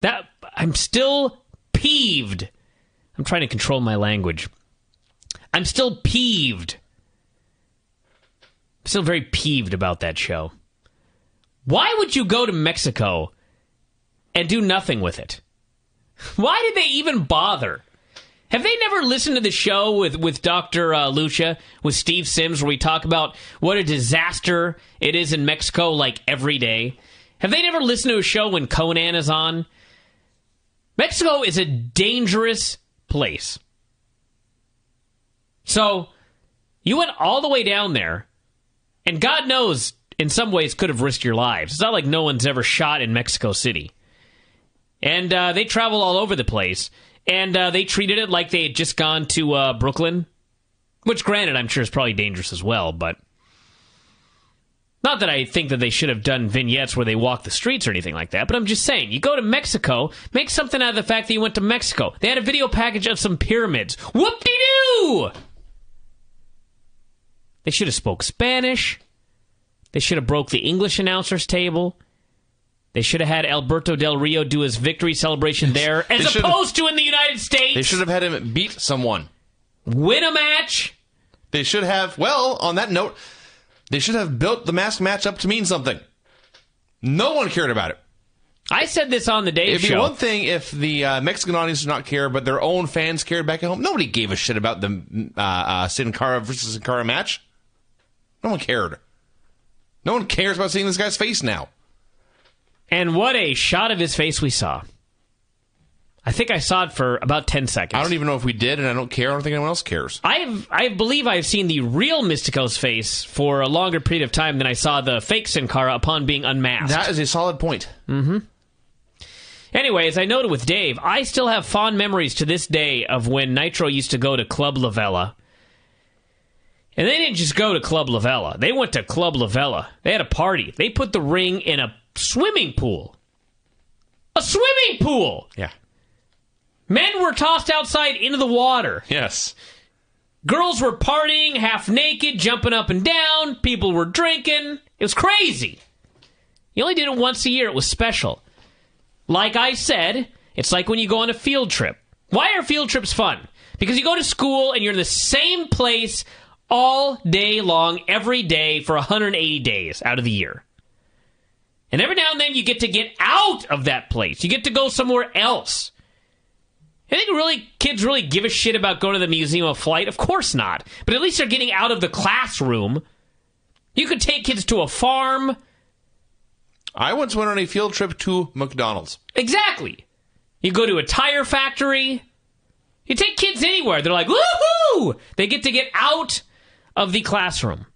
I'm still peeved. I'm trying to control my language. I'm still peeved. I'm still very peeved about that show. Why would you go to Mexico and do nothing with it? Why did they even bother? Have they never listened to the show with Dr. Lucia, with Steve Sims, where we talk about what a disaster it is in Mexico, like, every day? Have they never listened to a show when Conan is on? Mexico is a dangerous place. So, you went all the way down there, and God knows, in some ways, could have risked your lives. It's not like no one's ever shot in Mexico City. And they travel all over the place. And they treated it like they had just gone to Brooklyn. Which, granted, I'm sure is probably dangerous as well, but... Not that I think that they should have done vignettes where they walk the streets or anything like that, but I'm just saying, you go to Mexico, make something out of the fact that you went to Mexico. They had a video package of some pyramids. Whoop-de-doo! They should have spoke Spanish. They should have broke the English announcer's table. They should have had Alberto Del Rio do his victory celebration there, as opposed to in the United States. They should have had him beat someone. Win a match. They should have, well, on that note, they should have built the mask match up to mean something. No one cared about it. I said this on the Dave Show. It'd be one thing if the Mexican audience did not care, but their own fans cared back at home. Nobody gave a shit about the Sin Cara versus Sin Cara match. No one cared. No one cares about seeing this guy's face now. And what a shot of his face we saw. I think I saw it for about 10 seconds. I don't even know if we did, and I don't care. I don't think anyone else cares. I believe I've seen the real Mystico's face for a longer period of time than I saw the fake Sin Cara upon being unmasked. That is a solid point. Mm-hmm. Anyway, as I noted with Dave, I still have fond memories to this day of when Nitro used to go to Club La Vela. And they didn't just go to Club La Vela. They went to Club La Vela. They had a party. They put the ring in a swimming pool. A swimming pool! Yeah. Men were tossed outside into the water. Yes. Girls were partying, half naked, jumping up and down. People were drinking. It was crazy. You only did it once a year. It was special. Like I said, it's like when you go on a field trip. Why are field trips fun? Because you go to school and you're in the same place all day long, every day, for 180 days out of the year. And every now and then you get to get out of that place. You get to go somewhere else. I think kids really give a shit about going to the Museum of Flight? Of course not. But at least they're getting out of the classroom. You could take kids to a farm. I once went on a field trip to McDonald's. Exactly. You go to a tire factory. You take kids anywhere. They're like, woohoo! They get to get out of the classroom.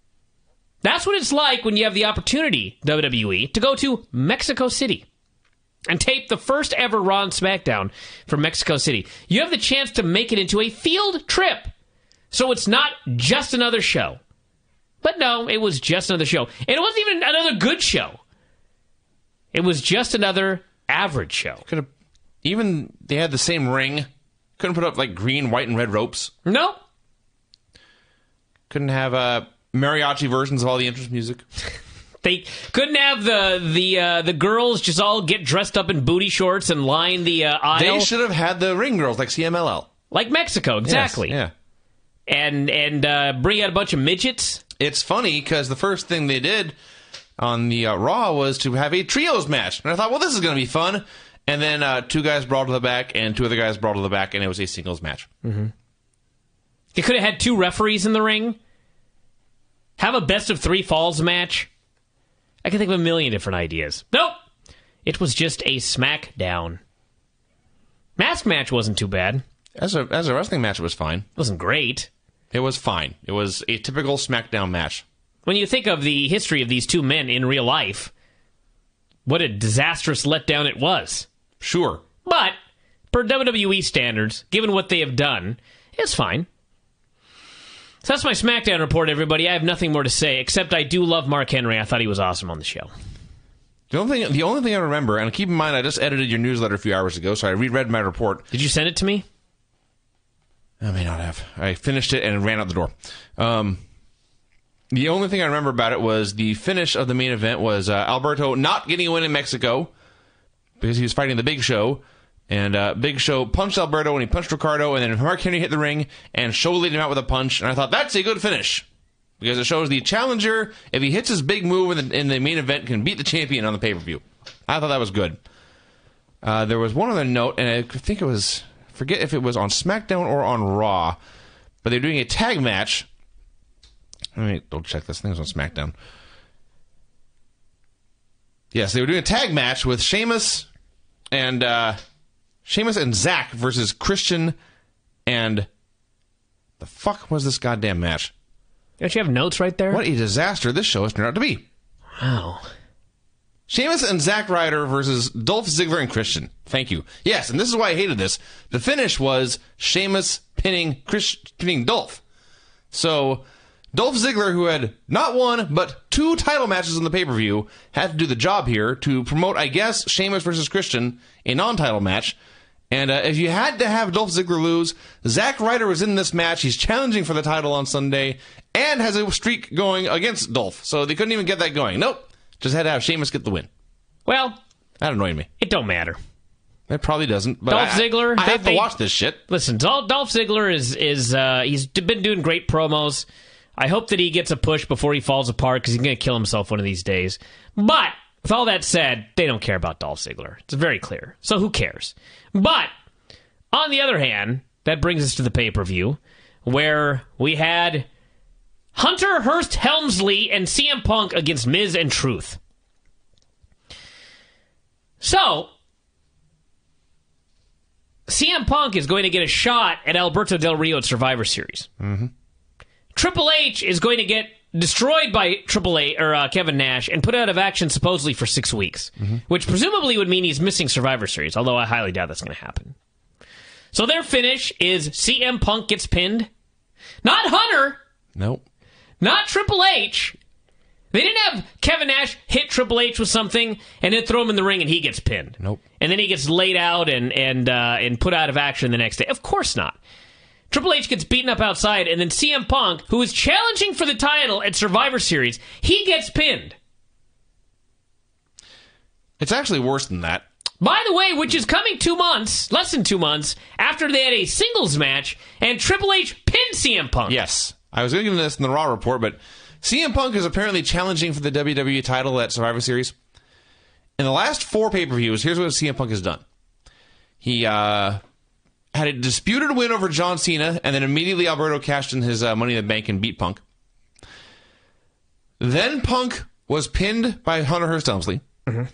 That's what it's like when you have the opportunity, WWE, to go to Mexico City and tape the first ever Raw and Smackdown from Mexico City. You have the chance to make it into a field trip. So it's not just another show. But no, it was just another show. And it wasn't even another good show. It was just another average show. Even they had the same ring. Couldn't put up like green, white, and red ropes. No. Couldn't have mariachi versions of all the entrance music. They couldn't have the girls just all get dressed up in booty shorts and line the aisle. They should have had the ring girls like CMLL. Like Mexico, exactly. Yes, yeah. And bring out a bunch of midgets. It's funny because the first thing they did on the Raw was to have a trios match. And I thought, well, this is going to be fun. And then two guys brawled to the back and two other guys brawled to the back, and it was a singles match. Mm-hmm. You could have had two referees in the ring. Have a best of three falls match. I can think of a million different ideas. Nope. It was just a Smackdown. Mask match wasn't too bad. As a wrestling match, it was fine. It wasn't great. It was fine. It was a typical Smackdown match. When you think of the history of these two men in real life, what a disastrous letdown it was. Sure. But, per WWE standards, given what they have done, it's fine. So that's my Smackdown report, everybody. I have nothing more to say, except I do love Mark Henry. I thought he was awesome on the show. The only thing I remember, and keep in mind, I just edited your newsletter a few hours ago, so I reread my report. Did you send it to me? I may not have. I finished it and ran out the door. The only thing I remember about it was the finish of the main event was Alberto not getting a win in Mexico, because he was fighting the Big Show. And Big Show punched Alberto, and he punched Ricardo, and then Mark Henry hit the ring, and Show laid him out with a punch. And I thought, that's a good finish. Because it shows the challenger, if he hits his big move in the main event, can beat the champion on the pay-per-view. I thought that was good. There was one other note, and I think it was, forget if it was on SmackDown or on Raw, but they're doing a tag match. Let me double check this. I think it was on SmackDown. Yes, they were doing a tag match with Sheamus and Zack versus Christian and the fuck was this goddamn match? Don't you have notes right there? What a disaster this show has turned out to be. Wow. Sheamus and Zack Ryder versus Dolph Ziggler and Christian. Thank you. Yes, and this is why I hated this. The finish was Sheamus pinning Dolph. So Dolph Ziggler, who had not one, but 2 title matches on the pay-per-view, had to do the job here to promote, I guess, Sheamus versus Christian, a non-title match. And if you had to have Dolph Ziggler lose, Zack Ryder was in this match. He's challenging for the title on Sunday and has a streak going against Dolph. So they couldn't even get that going. Nope. Just had to have Sheamus get the win. Well, that annoyed me. It don't matter. It probably doesn't. But Dolph Ziggler, I have to watch this shit. Listen, Dolph Ziggler is he's been doing great promos. I hope that he gets a push before he falls apart because he's going to kill himself one of these days. But with all that said, they don't care about Dolph Ziggler. It's very clear. So who cares? But on the other hand, that brings us to the pay-per-view where we had Hunter Hearst Helmsley and CM Punk against Miz and Truth. So CM Punk is going to get a shot at Alberto Del Rio at Survivor Series. Mm-hmm. Triple H is going to get destroyed by Kevin Nash and put out of action supposedly for 6 weeks, which presumably would mean he's missing Survivor Series, although I highly doubt that's going to happen. So their finish is CM Punk gets pinned. Not Hunter. Nope. Not Triple H. They didn't have Kevin Nash hit Triple H with something and then throw him in the ring and he gets pinned. Nope. And then he gets laid out and put out of action the next day. Of course not. Triple H gets beaten up outside, and then CM Punk, who is challenging for the title at Survivor Series, he gets pinned. It's actually worse than that. By the way, which is coming 2 months, less than 2 months, after they had a singles match, and Triple H pinned CM Punk. Yes. I was going to give this in the Raw report, but CM Punk is apparently challenging for the WWE title at Survivor Series. In the last 4 pay-per-views, here's what CM Punk has done. He had a disputed win over John Cena, and then immediately Alberto cashed in his Money in the Bank and beat Punk. Then Punk was pinned by Hunter Hearst Helmsley. Mm-hmm.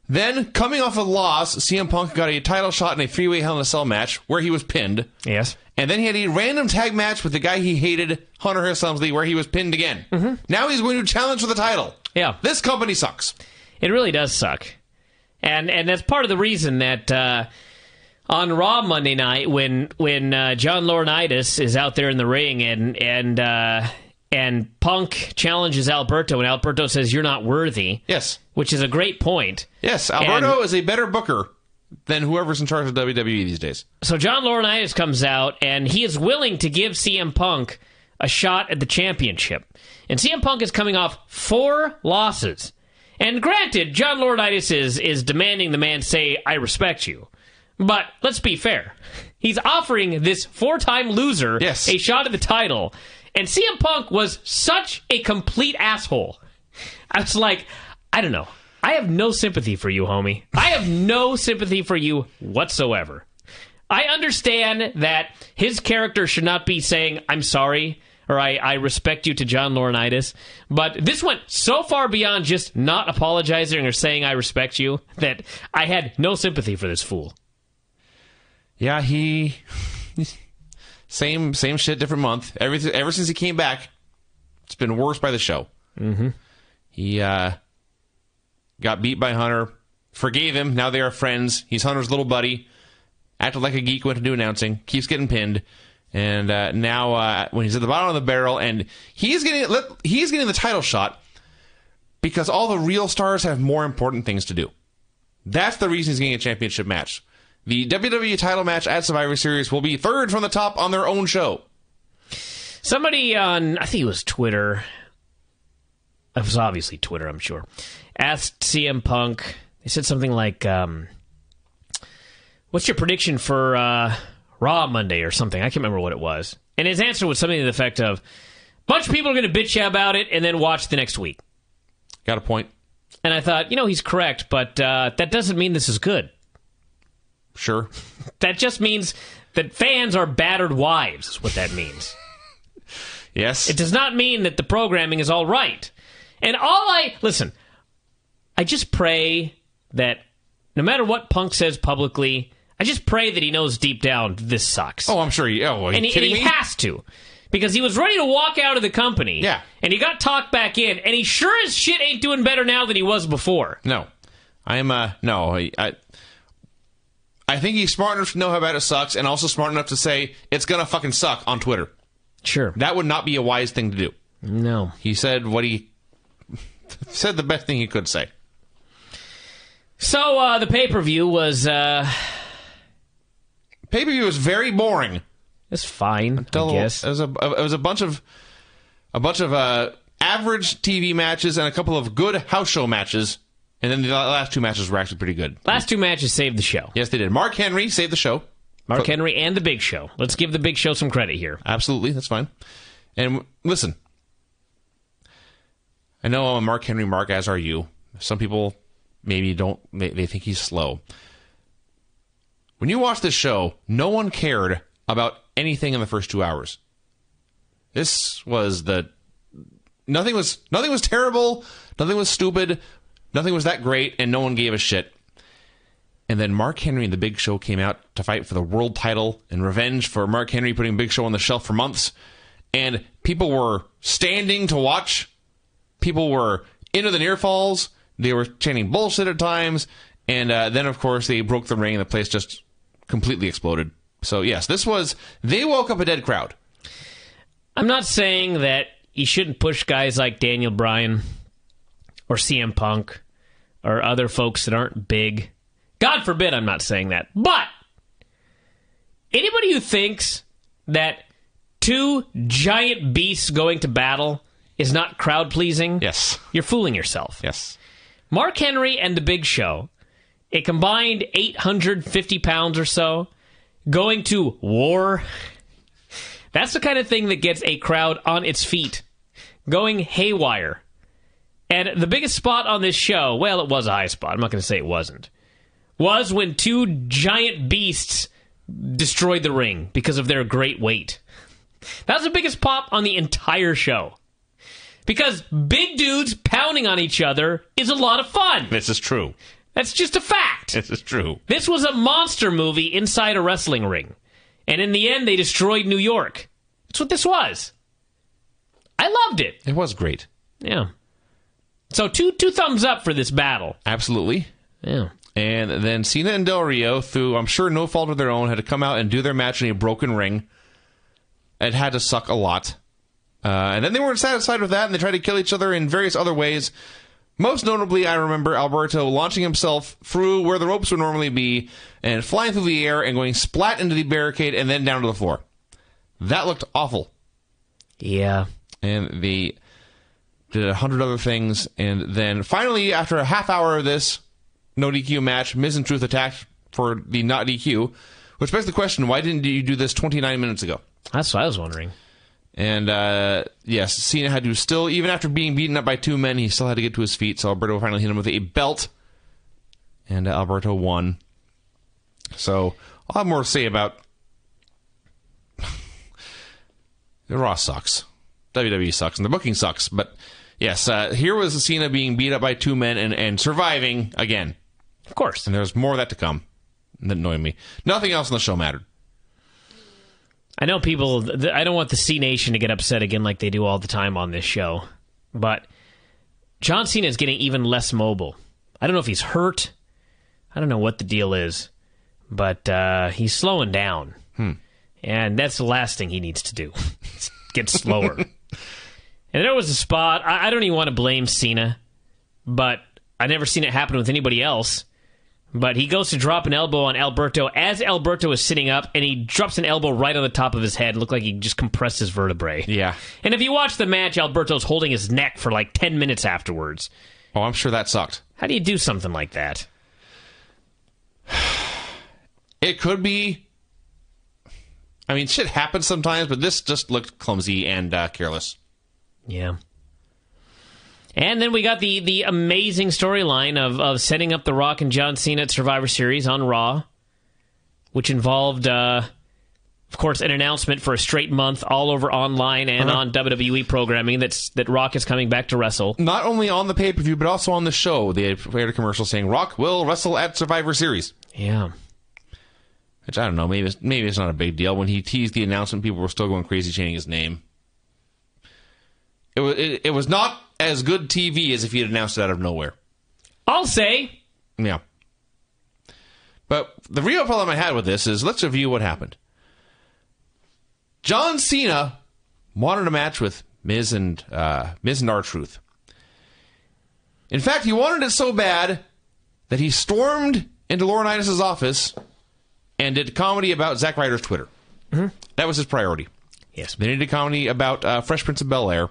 Then, coming off a loss, CM Punk got a title shot in a 3-way Hell in a Cell match where he was pinned. Yes. And then he had a random tag match with the guy he hated, Hunter Hearst Helmsley, where he was pinned again. Mm-hmm. Now he's going to challenge for the title. Yeah. This company sucks. It really does suck. And that's part of the reason that on Raw Monday night, when John Laurinaitis is out there in the ring and Punk challenges Alberto, and Alberto says, "You're not worthy." Yes. Which is a great point. Yes, Alberto is a better booker than whoever's in charge of WWE these days. So John Laurinaitis comes out, and he is willing to give CM Punk a shot at the championship. And CM Punk is coming off 4 losses. And granted, John Laurinaitis is demanding the man say, "I respect you." But let's be fair. He's offering this 4-time loser a shot at the title. And CM Punk was such a complete asshole. I was like, I don't know. I have no sympathy for you, homie. I have no sympathy for you whatsoever. I understand that his character should not be saying, "I'm sorry," or I respect you to John Laurinaitis. But this went so far beyond just not apologizing or saying, "I respect you," that I had no sympathy for this fool. Yeah, he... Same shit, different month. Ever since he came back, it's been worse by the show. Mm-hmm. He got beat by Hunter, forgave him. Now they are friends. He's Hunter's little buddy. Acted like a geek, went to do announcing. Keeps getting pinned, and now when he's at the bottom of the barrel, and he's getting the title shot because all the real stars have more important things to do. That's the reason he's getting a championship match. The WWE title match at Survivor Series will be third from the top on their own show. Somebody on, I think it was Twitter, it was obviously Twitter, I'm sure, asked CM Punk, they said something like, what's your prediction for Raw Monday or something? I can't remember what it was. And his answer was something to the effect of, bunch of people are going to bitch you about it and then watch the next week. Got a point. And I thought, he's correct, but that doesn't mean this is good. Sure. That just means that fans are battered wives, is what that means. Yes. It does not mean that the programming is all right. And listen, I just pray that no matter what Punk says publicly, I just pray that he knows deep down this sucks. Oh, I'm sure he... Oh, are you kidding me? He has to. Because he was ready to walk out of the company. Yeah. And he got talked back in. And he sure as shit ain't doing better now than he was before. No. No. I think he's smart enough to know how bad it sucks and also smart enough to say it's going to fucking suck on Twitter. Sure. That would not be a wise thing to do. No. He said what he... said the best thing he could say. So, the pay-per-view was... Pay-per-view was very boring. It's fine, I guess. It was a bunch of average TV matches and a couple of good house show matches, and then the last two matches were actually pretty good. Last two matches saved the show. Yes, they did. Mark Henry saved the show. Mark Henry and the Big Show. Let's give the Big Show some credit here. Absolutely, that's fine. And listen, I know I'm a Mark Henry mark, as are you. Some people maybe don't. They think he's slow. When you watch this show, no one cared about anything in the first 2 hours. This was nothing was terrible, nothing was stupid, nothing was that great, and no one gave a shit. And then Mark Henry and the Big Show came out to fight for the world title in revenge for Mark Henry putting Big Show on the shelf for months. And people were standing to watch. People were into the near falls. They were chanting bullshit at times. And then, of course, they broke the ring and the place just completely exploded. So, yes, they woke up a dead crowd. I'm not saying that you shouldn't push guys like Daniel Bryan or CM Punk or other folks that aren't big. God forbid I'm not saying that. But anybody who thinks that two giant beasts going to battle is not crowd-pleasing, yes, you're fooling yourself. Yes. Mark Henry and the Big Show, a combined 850 pounds or so, going to war. That's the kind of thing that gets a crowd on its feet, going haywire. And the biggest spot on this show, well, it was a high spot, I'm not going to say it wasn't, was when two giant beasts destroyed the ring because of their great weight. That was the biggest pop on the entire show. Because big dudes pounding on each other is a lot of fun. This is true. That's just a fact. This is true. This was a monster movie inside a wrestling ring. And in the end, they destroyed New York. That's what this was. I loved it. It was great. Yeah. So two thumbs up for this battle. Absolutely. Yeah. And then Cena and Del Rio, through I'm sure no fault of their own, had to come out and do their match in a broken ring. It had to suck a lot. And then they weren't satisfied with that, and they tried to kill each other in various other ways. Most notably, I remember Alberto launching himself through where the ropes would normally be and flying through the air and going splat into the barricade and then down to the floor. That looked awful. Yeah. And they did 100 other things. And then finally, after a half hour of this no DQ match, Miz and Truth attacked for the not DQ, which begs the question, why didn't you do this 29 minutes ago? That's what I was wondering. And, yes, Cena had to still, even after being beaten up by two men, he still had to get to his feet, so Alberto finally hit him with a belt, and Alberto won. So, I'll have more to say about... Raw sucks. WWE sucks, and the booking sucks, but, yes, here was Cena being beat up by two men and surviving again. Of course. And there's more of that to come. That annoyed me. Nothing else on the show mattered. I know people, I don't want the C Nation to get upset again like they do all the time on this show, but John Cena is getting even less mobile. I don't know if he's hurt. I don't know what the deal is, but he's slowing down. And that's the last thing he needs to do. Get slower. And there was a spot, I don't even want to blame Cena, but I've never seen it happen with anybody else. But he goes to drop an elbow on Alberto as Alberto is sitting up, and he drops an elbow right on the top of his head. It looked like he just compressed his vertebrae. Yeah. And if you watch the match, Alberto's holding his neck for like 10 minutes afterwards. Oh, I'm sure that sucked. How do you do something like that? It could be. I mean, shit happens sometimes, but this just looked clumsy and careless. Yeah. And then we got the amazing storyline of setting up The Rock and John Cena at Survivor Series on Raw, which involved, of course, an announcement for a straight month all over online and on WWE programming that Rock is coming back to wrestle. Not only on the pay-per-view, but also on the show. They aired a commercial saying, Rock will wrestle at Survivor Series. Yeah. Which, I don't know, maybe it's not a big deal. When he teased the announcement, people were still going crazy chanting his name. It was not as good TV as if he had announced it out of nowhere. I'll say. Yeah. But the real problem I had with this is, let's review what happened. John Cena wanted a match with Miz and R-Truth. In fact, he wanted it so bad that he stormed into Laurinaitis' office and did comedy about Zack Ryder's Twitter. Mm-hmm. That was his priority. Yes. Then he did comedy about Fresh Prince of Bel-Air,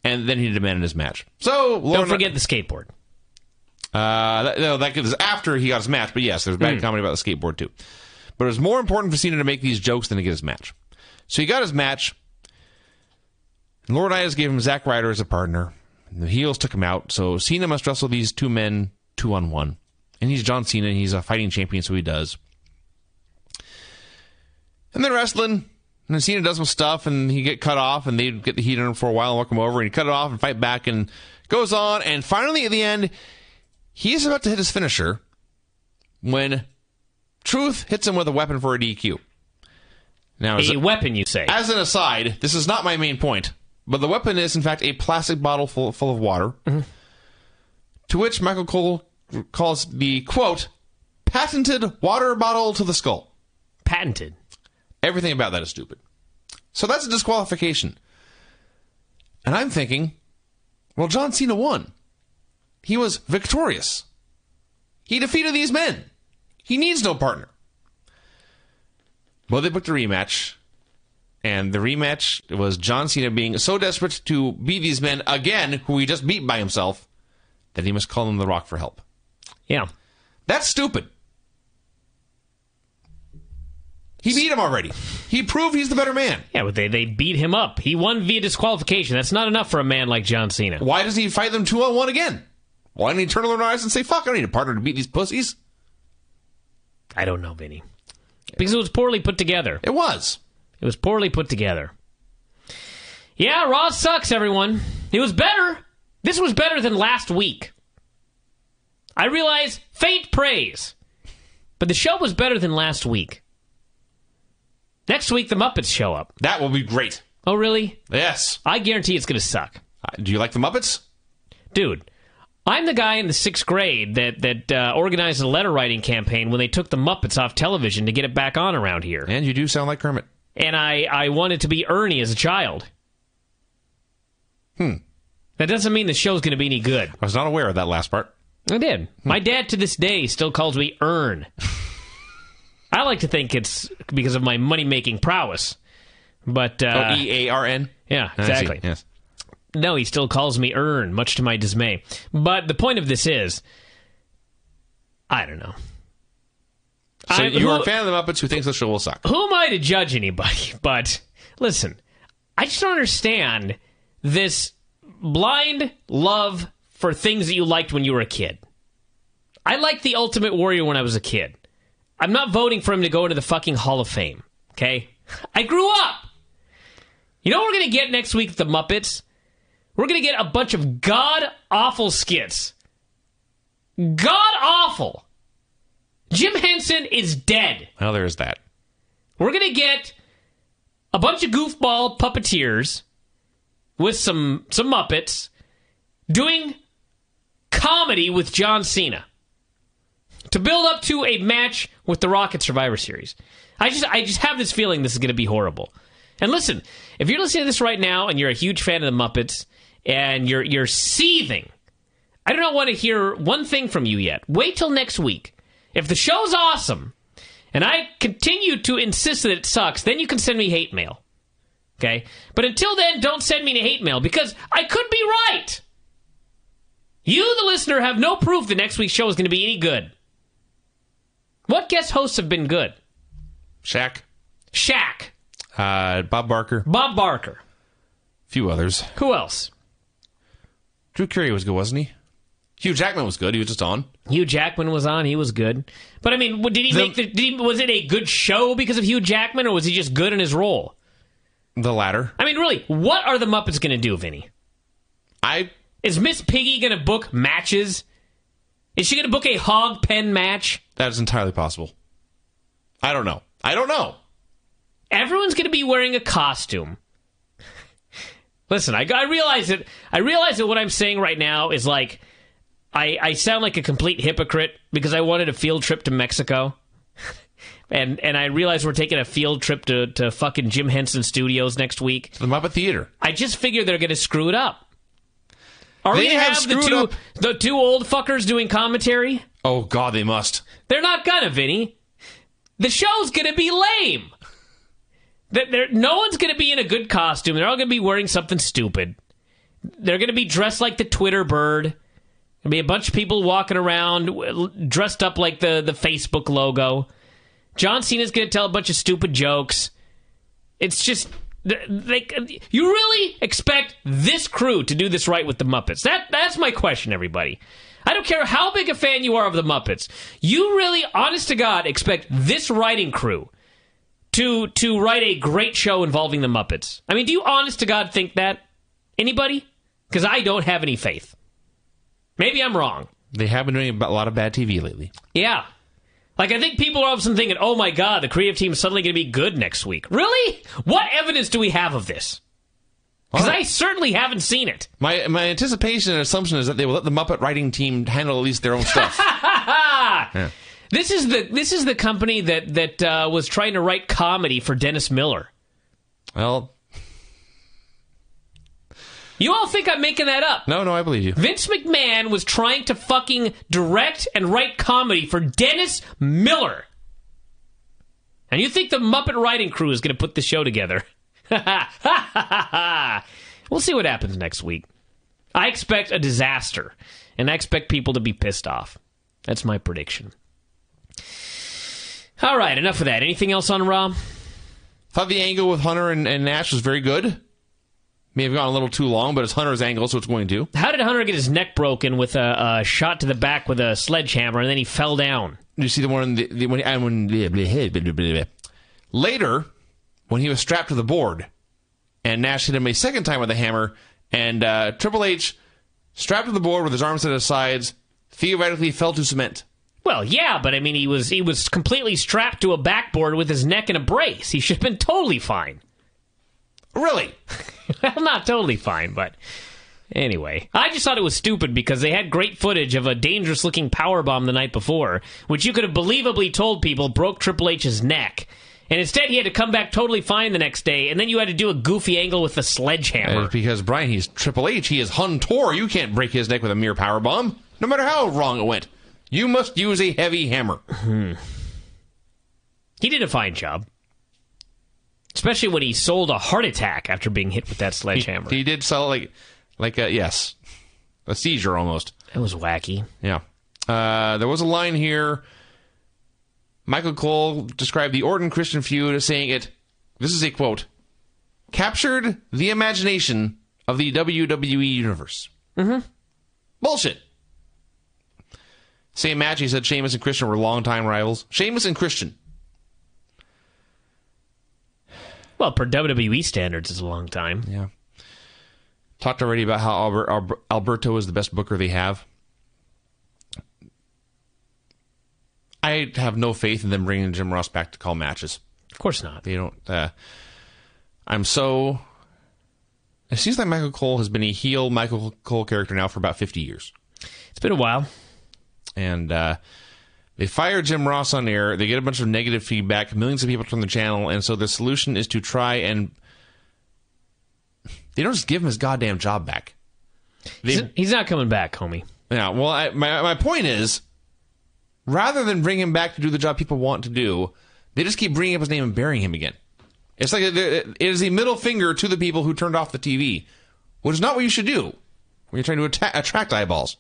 and then he demanded his match. So don't forget the skateboard. That was after he got his match, but yes, there's bad comedy about the skateboard too. But it was more important for Cena to make these jokes than to get his match. So he got his match, and Laurinaitis gave him Zack Ryder as a partner. The heels took him out, so Cena must wrestle these two men 2-on-1. And he's John Cena, and he's a fighting champion, so he does. And they're wrestling, and then Cena does some stuff, and he get cut off, and they get the heat on him for a while and work him over, and he cut it off and fight back, and goes on, and finally at the end, he's about to hit his finisher when Truth hits him with a weapon for a DQ. Now, weapon, you say? As an aside, this is not my main point, but the weapon is, in fact, a plastic bottle full of water, to which Michael Cole calls the, quote, patented water bottle to the skull. Patented. Everything about that is stupid. So that's a disqualification. And I'm thinking, well, John Cena won. He was victorious. He defeated these men. He needs no partner. Well, they booked a rematch. And the rematch was John Cena being so desperate to beat these men again, who he just beat by himself, that he must call them The Rock for help. Yeah. That's stupid. He beat him already. He proved he's the better man. Yeah, but they beat him up. He won via disqualification. That's not enough for a man like John Cena. Why does he fight them 2-on-1 again? Why didn't he turn on their eyes and say, fuck, I don't need a partner to beat these pussies? I don't know, Vinny. Because it was poorly put together. It was. It was poorly put together. Yeah, Raw sucks, everyone. It was better. This was better than last week. I realize, faint praise. But the show was better than last week. Next week, the Muppets show up. That will be great. Oh, really? Yes. I guarantee it's going to suck. Do you like the Muppets? Dude, I'm the guy in the 6th grade that organized a letter writing campaign when they took the Muppets off television to get it back on around here. And you do sound like Kermit. And I wanted to be Ernie as a child. That doesn't mean the show's going to be any good. I was not aware of that last part. I did. My dad, to this day, still calls me Ern. I like to think it's because of my money-making prowess. But E-A-R-N? Yeah, exactly. Yes. No, he still calls me Ern, much to my dismay. But the point of this is, I don't know. So you're a fan of the Muppets who thinks the show will suck. Who am I to judge anybody? But listen, I just don't understand this blind love for things that you liked when you were a kid. I liked The Ultimate Warrior when I was a kid. I'm not voting for him to go into the fucking Hall of Fame, okay? I grew up. You know what we're going to get next week at the Muppets? We're going to get a bunch of god-awful skits. God-awful. Jim Henson is dead. Well, there's that. We're going to get a bunch of goofball puppeteers with some Muppets doing comedy with John Cena to build up to a match with The Rock at Survivor Series. I just have this feeling this is going to be horrible. And listen, if you're listening to this right now and you're a huge fan of the Muppets and you're seething, I do not want to hear one thing from you yet. Wait till next week. If the show's awesome and I continue to insist that it sucks, then you can send me hate mail. Okay? But until then, don't send me any hate mail because I could be right. You, the listener, have no proof that next week's show is going to be any good. What guest hosts have been good? Shaq. Bob Barker. A few others. Who else? Drew Carey was good, wasn't he? Hugh Jackman was good. He was just on. Hugh Jackman was on. He was good. But, I mean, was it a good show because of Hugh Jackman, or was he just good in his role? The latter. I mean, really, what are the Muppets going to do, Vinny? Is Miss Piggy going to book matches? Is she going to book a hog pen match? That is entirely possible. I don't know. Everyone's going to be wearing a costume. Listen, I realize that what I'm saying right now is like, I sound like a complete hypocrite because I wanted a field trip to Mexico. and I realize we're taking a field trip to fucking Jim Henson Studios next week. The Muppet Theater. I just figure they're going to screw it up. Are we going to have the two old fuckers doing commentary? Oh, God, they must. They're not going to, Vinny. The show's going to be lame. No one's going to be in a good costume. They're all going to be wearing something stupid. They're going to be dressed like the Twitter bird. There'll be a bunch of people walking around dressed up like the Facebook logo. John Cena's going to tell a bunch of stupid jokes. It's just... you really expect this crew to do this right with the Muppets? That's my question, everybody. I don't care how big a fan you are of the Muppets. You really, honest to God, expect this writing crew to write a great show involving the Muppets? I mean, do you honest to God think that? Anybody? Because I don't have any faith. Maybe I'm wrong. They have been doing a lot of bad TV lately. Yeah. Like, I think people are all of a sudden thinking, oh my God, the creative team is suddenly going to be good next week. Really? What evidence do we have of this? Because I certainly haven't seen it. My anticipation and assumption is that they will let the Muppet writing team handle at least their own stuff. Yeah. This is the company that was trying to write comedy for Dennis Miller. Well... You all think I'm making that up? No, I believe you. Vince McMahon was trying to fucking direct and write comedy for Dennis Miller. And you think the Muppet writing crew is going to put the show together? We'll see what happens next week. I expect a disaster, and I expect people to be pissed off. That's my prediction. All right, enough of that. Anything else on Raw? Thought the angle with Hunter and Nash was very good. May have gone a little too long, but it's Hunter's angle, so it's going to. How did Hunter get his neck broken with a shot to the back with a sledgehammer, and then he fell down? You see the one later, when he was strapped to the board, and Nash hit him a second time with a hammer, and Triple H, strapped to the board with his arms at his sides, theoretically fell to cement. Well, yeah, but I mean, he was completely strapped to a backboard with his neck in a brace. He should have been totally fine. Really? Well, not totally fine, but anyway. I just thought it was stupid because they had great footage of a dangerous-looking powerbomb the night before, which you could have believably told people broke Triple H's neck. And instead, he had to come back totally fine the next day, and then you had to do a goofy angle with the sledgehammer. Because, Brian, he's Triple H. He is Hunter. You can't break his neck with a mere powerbomb, no matter how wrong it went. You must use a heavy hammer. He did a fine job. Especially when he sold a heart attack after being hit with that sledgehammer. He did sell like a seizure almost. It was wacky. Yeah. There was a line here. Michael Cole described the Orton-Christian feud as saying this is a quote, captured the imagination of the WWE Universe. Mm-hmm. Bullshit. Same match, he said Sheamus and Christian were longtime rivals. Sheamus and Christian. Well, per WWE standards, it's a long time. Yeah. Talked already about how Alberto is the best booker they have. I have no faith in them bringing Jim Ross back to call matches. Of course not. They don't. It seems like Michael Cole has been a heel Michael Cole character now for about 50 years. It's been a while. And they fire Jim Ross on air. They get a bunch of negative feedback. Millions of people turn the channel. And so the solution is to try and... They don't just give him his goddamn job back. He's not coming back, homie. Yeah, well, my point is, rather than bring him back to do the job people want to do, they just keep bringing up his name and burying him again. It's like it is a middle finger to the people who turned off the TV, which is not what you should do when you're trying to attract eyeballs.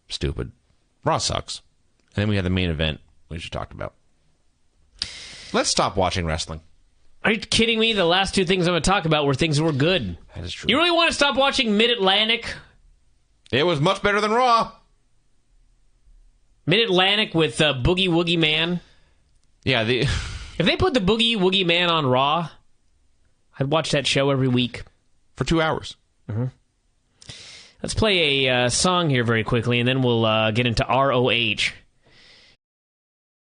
Stupid. Raw sucks. And then we had the main event. we should talk about. Let's stop watching wrestling. Are you kidding me? The last two things I'm going to talk about were things that were good. That is true. You really want to stop watching Mid-Atlantic? It was much better than Raw. Mid-Atlantic with Boogie Woogie Man. Yeah, if they put the Boogie Woogie Man on Raw, I'd watch that show every week. For 2 hours. Mm-hmm. Let's play a song here very quickly, and then we'll get into ROH.